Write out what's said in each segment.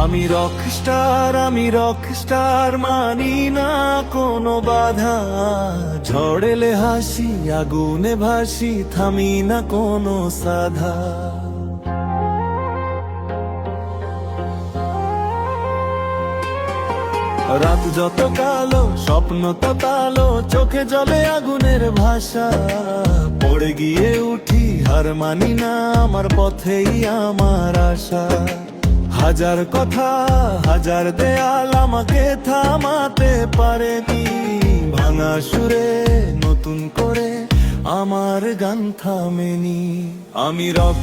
আমি rock star মানি না কোনো বাধা। ঝড় এলে হাসি, আগুনে ভাসি, থামি না কোনো সাধা। রাত যত কালো, স্বপ্ন তত আলো, চোখে জলে আগুনের ভাষা। পড়ে গিয়ে উঠি, হার মানি না, আমার পথেই আমার আশা। হাজার কথা, হাজার দেয়াল আমাকে থামাতে পারেনি। ভাঙা সুরে নতুন করে আমার গান থামেনি। আমি রক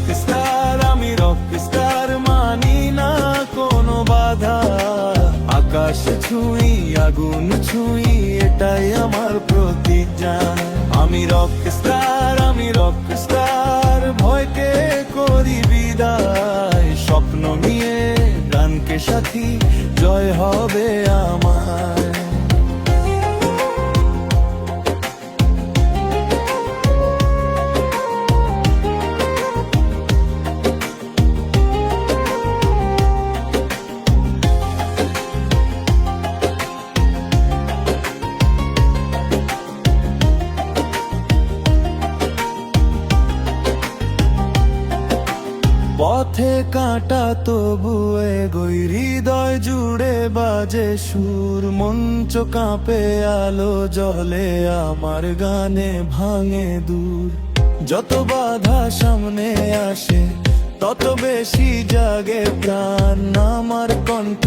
স্টার মানি না কোনো বাধা। আকাশ ছুঁই, আগুন ছুঁই, এটাই আমার প্রতিজ্ঞা। আমি রক স্টার ভয়কে করি বিদায়। স্বপ্ন নিয়ে গানকে সাথী, জয় হবে আমার। পথে কাঁটা তবু এগোই, হৃদয় জুড়ে বাজে সুর। মঞ্চ কাঁপে, আলো জ্বলে, আমার গানে ভাঙে দূর। যত বাধা সামনে আসে, তত বেশি জাগে প্রাণ। আমার কণ্ঠ,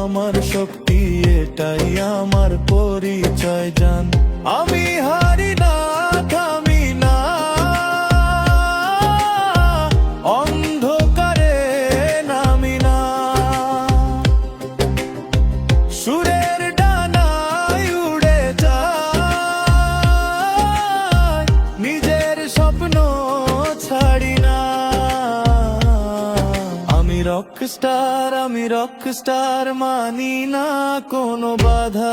আমার শক্তি, এটাই আমার পরিচয় জান। আমি হারি না, থামি না, অন্ধকারে নামি না। সুরের ডানায় উড়ে যায়, নিজের স্বপ্ন ছাড়ি না। আমি রক স্টার মানি না কোনো বাধা।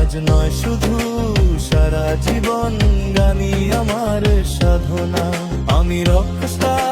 আজ নয় শুধু, সারা জীবন গানি আমার সাধনা। আমি রক স্টার।